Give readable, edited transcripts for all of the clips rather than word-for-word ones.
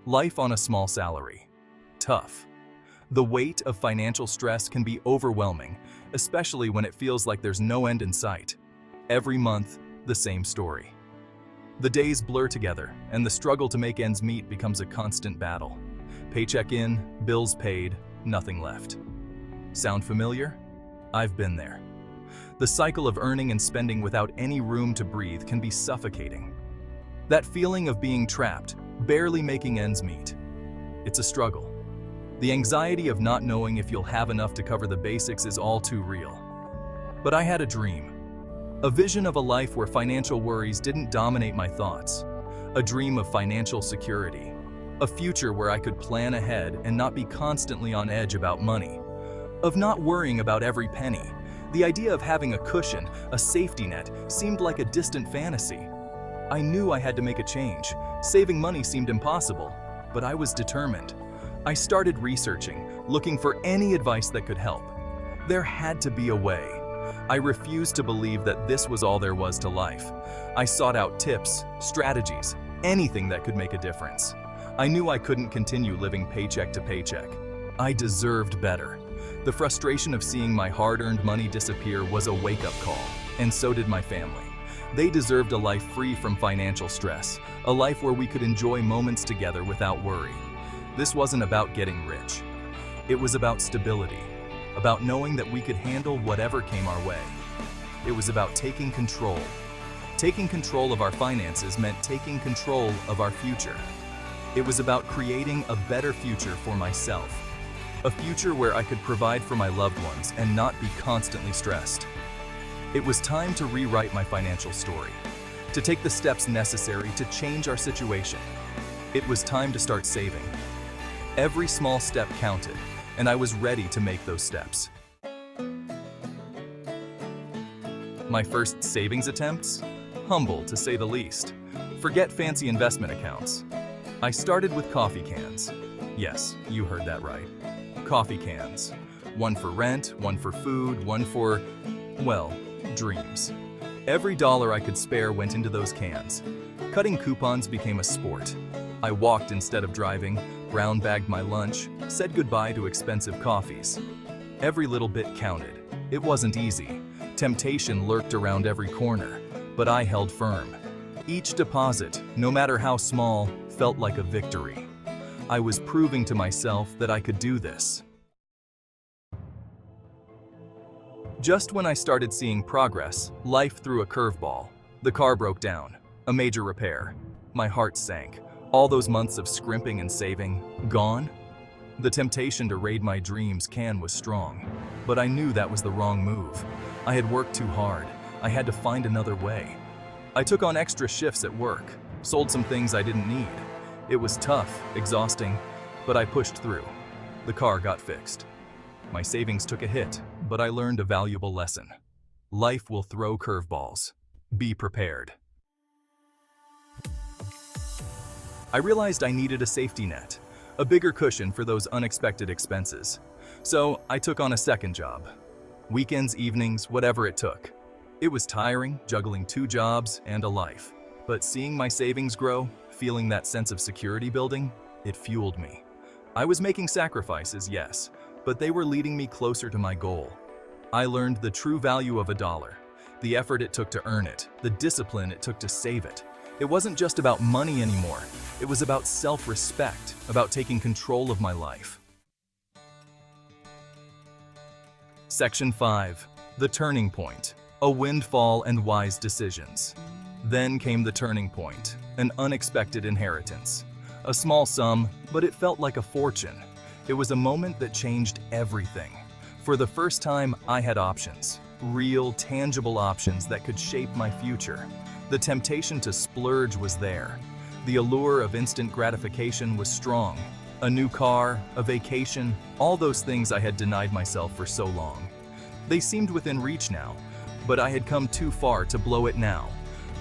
Life on a small salary. Tough. The weight of financial stress can be overwhelming, especially when it feels like there's no end in sight. Every month, the same story. The days blur together, and the struggle to make ends meet becomes a constant battle. Paycheck in, bills paid, nothing left. Sound familiar? I've been there. The cycle of earning and spending without any room to breathe can be suffocating. That feeling of being trapped, barely making ends meet. It's a struggle. The anxiety of not knowing if you'll have enough to cover the basics is all too real. But I had a dream. A vision of a life where financial worries didn't dominate my thoughts. A dream of financial security. A future where I could plan ahead and not be constantly on edge about money. Of not worrying about every penny. The idea of having a cushion, a safety net, seemed like a distant fantasy. I knew I had to make a change. Saving money seemed impossible, but I was determined. I started researching, looking for any advice that could help. There had to be a way. I refused to believe that this was all there was to life. I sought out tips, strategies, anything that could make a difference. I knew I couldn't continue living paycheck to paycheck. I deserved better. The frustration of seeing my hard-earned money disappear was a wake-up call, and so did my family. They deserved a life free from financial stress, a life where we could enjoy moments together without worry. This wasn't about getting rich. It was about stability, about knowing that we could handle whatever came our way. It was about taking control. Taking control of our finances meant taking control of our future. It was about creating a better future for myself. A future where I could provide for my loved ones and not be constantly stressed. It was time to rewrite my financial story, to take the steps necessary to change our situation. It was time to start saving. Every small step counted, and I was ready to make those steps. My first savings attempts? Humble, to say the least. Forget fancy investment accounts. I started with coffee cans. Yes, you heard that right. Coffee cans. One for rent, one for food, one for, well, dreams. Every dollar I could spare went into those cans. Cutting coupons became a sport. I walked instead of driving, brown-bagged my lunch, said goodbye to expensive coffees. Every little bit counted. It wasn't easy. Temptation lurked around every corner, but I held firm. Each deposit, no matter how small, felt like a victory. I was proving to myself that I could do this. Just when I started seeing progress, life threw a curveball. The car broke down. A major repair. My heart sank. All those months of scrimping and saving, gone? The temptation to raid my dreams can was strong, but I knew that was the wrong move. I had worked too hard. I had to find another way. I took on extra shifts at work, sold some things I didn't need. It was tough, exhausting, but I pushed through. The car got fixed. My savings took a hit, but I learned a valuable lesson. Life will throw curveballs. Be prepared. I realized I needed a safety net, a bigger cushion for those unexpected expenses. So I took on a second job. Weekends, evenings, whatever it took. It was tiring, juggling 2 jobs and a life. But seeing my savings grow, feeling that sense of security building, it fueled me. I was making sacrifices, yes, but they were leading me closer to my goal. I learned the true value of a dollar, the effort it took to earn it, the discipline it took to save it. It wasn't just about money anymore. It was about self-respect, about taking control of my life. Section 5. The Turning Point. A Windfall and Wise Decisions. Then came the turning point, an unexpected inheritance. A small sum, but it felt like a fortune. It was a moment that changed everything. For the first time, I had options. Real, tangible options that could shape my future. The temptation to splurge was there. The allure of instant gratification was strong. A new car, a vacation, all those things I had denied myself for so long. They seemed within reach now, but I had come too far to blow it now.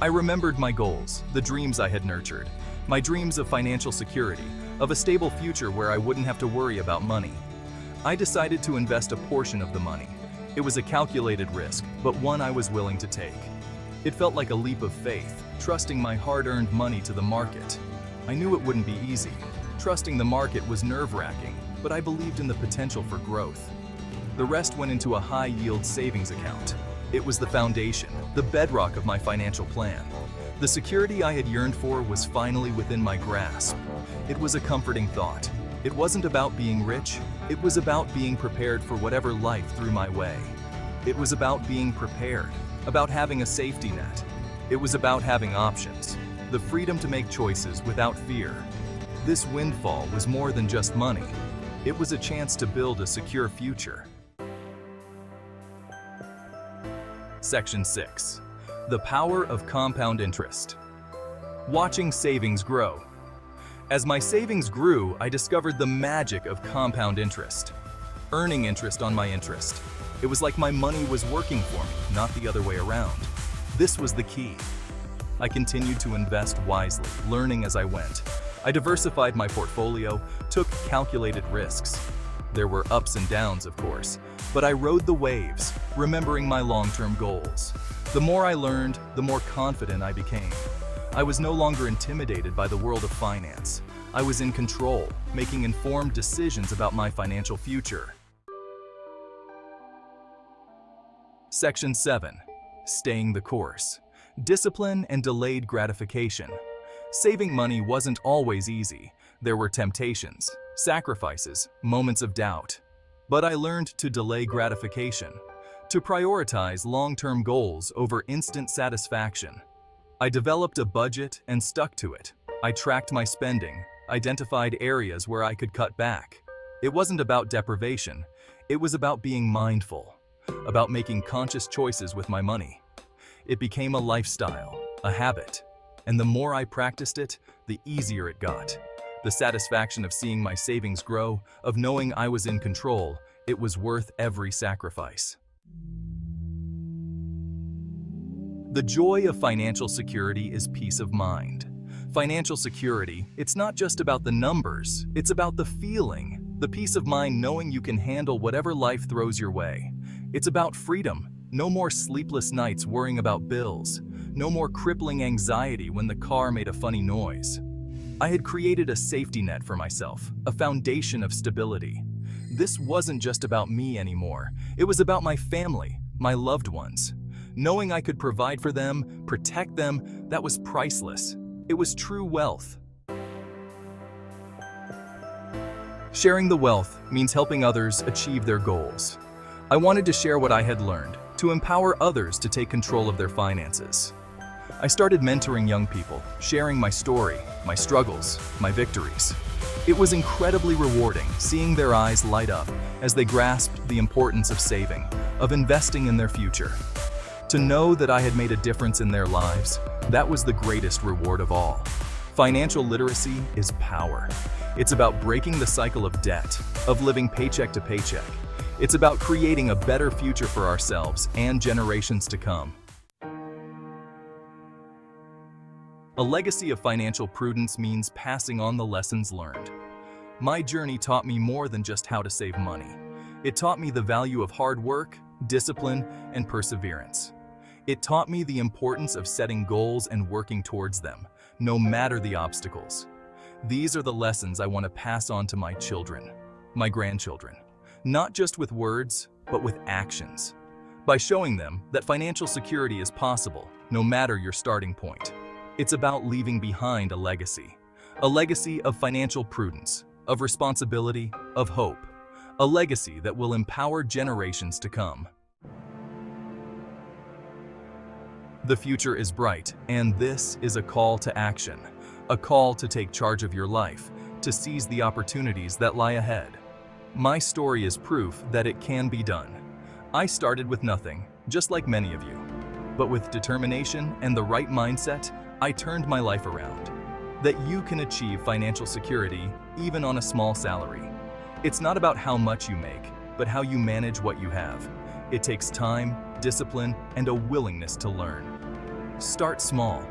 I remembered my goals, the dreams I had nurtured, my dreams of financial security, of a stable future where I wouldn't have to worry about money. I decided to invest a portion of the money. It was a calculated risk, but one I was willing to take. It felt like a leap of faith, trusting my hard-earned money to the market. I knew it wouldn't be easy. Trusting the market was nerve-wracking, but I believed in the potential for growth. The rest went into a high-yield savings account. It was the foundation, the bedrock of my financial plan. The security I had yearned for was finally within my grasp. It was a comforting thought. It wasn't about being rich, it was about being prepared for whatever life threw my way. It was about being prepared, about having a safety net. It was about having options, the freedom to make choices without fear. This windfall was more than just money. It was a chance to build a secure future. Section 6. The power of compound interest. Watching savings grow. As my savings grew, I discovered the magic of compound interest. Earning interest on my interest. It was like my money was working for me, not the other way around. This was the key. I continued to invest wisely, learning as I went. I diversified my portfolio, took calculated risks. There were ups and downs, of course, but I rode the waves, remembering my long-term goals. The more I learned, the more confident I became. I was no longer intimidated by the world of finance. I was in control, making informed decisions about my financial future. Section 7. Staying the course. Discipline and delayed gratification. Saving money wasn't always easy. There were temptations, sacrifices, moments of doubt. But I learned to delay gratification, to prioritize long-term goals over instant satisfaction. I developed a budget and stuck to it. I tracked my spending, identified areas where I could cut back. It wasn't about deprivation. It was about being mindful, about making conscious choices with my money. It became a lifestyle, a habit. And the more I practiced it, the easier it got. The satisfaction of seeing my savings grow, of knowing I was in control, it was worth every sacrifice. The joy of financial security is peace of mind. Financial security, it's not just about the numbers, it's about the feeling, the peace of mind knowing you can handle whatever life throws your way. It's about freedom. No more sleepless nights worrying about bills. No more crippling anxiety when the car made a funny noise. I had created a safety net for myself, a foundation of stability. This wasn't just about me anymore. It was about my family, my loved ones. Knowing I could provide for them, protect them, that was priceless. It was true wealth. Sharing the wealth means helping others achieve their goals. I wanted to share what I had learned, to empower others to take control of their finances. I started mentoring young people, sharing my story, my struggles, my victories. It was incredibly rewarding seeing their eyes light up as they grasped the importance of saving, of investing in their future. To know that I had made a difference in their lives, that was the greatest reward of all. Financial literacy is power. It's about breaking the cycle of debt, of living paycheck to paycheck. It's about creating a better future for ourselves and generations to come. A legacy of financial prudence means passing on the lessons learned. My journey taught me more than just how to save money. It taught me the value of hard work, discipline, and perseverance. It taught me the importance of setting goals and working towards them, no matter the obstacles. These are the lessons I want to pass on to my children, my grandchildren, not just with words, but with actions. By showing them that financial security is possible, no matter your starting point. It's about leaving behind a legacy of financial prudence, of responsibility, of hope, a legacy that will empower generations to come. The future is bright, and this is a call to action, a call to take charge of your life, to seize the opportunities that lie ahead. My story is proof that it can be done. I started with nothing, just like many of you. But with determination and the right mindset, I turned my life around. That you can achieve financial security even on a small salary. It's not about how much you make, but how you manage what you have. It takes time, discipline, and a willingness to learn. Start small.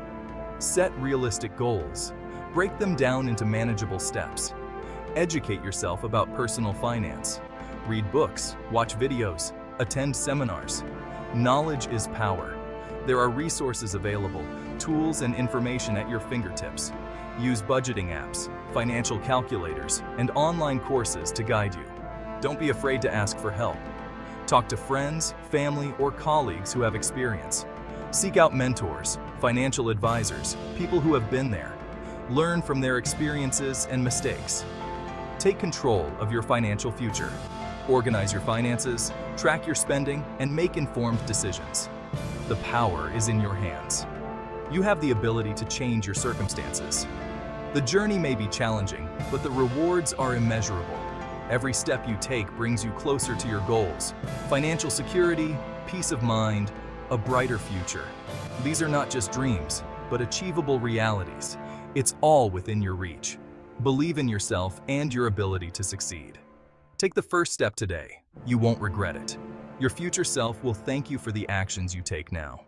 Set realistic goals. Break them down into manageable steps. Educate yourself about personal finance. Read books, watch videos, attend seminars. Knowledge is power. There are resources available, tools and information at your fingertips. Use budgeting apps, financial calculators, and online courses to guide you. Don't be afraid to ask for help. Talk to friends, family, or colleagues who have experience. Seek out mentors, financial advisors, people who have been there. Learn from their experiences and mistakes. Take control of your financial future. Organize your finances, track your spending, and make informed decisions. The power is in your hands. You have the ability to change your circumstances. The journey may be challenging, but the rewards are immeasurable. Every step you take brings you closer to your goals. Financial security, peace of mind, a brighter future. These are not just dreams, but achievable realities. It's all within your reach. Believe in yourself and your ability to succeed. Take the first step today. You won't regret it. Your future self will thank you for the actions you take now.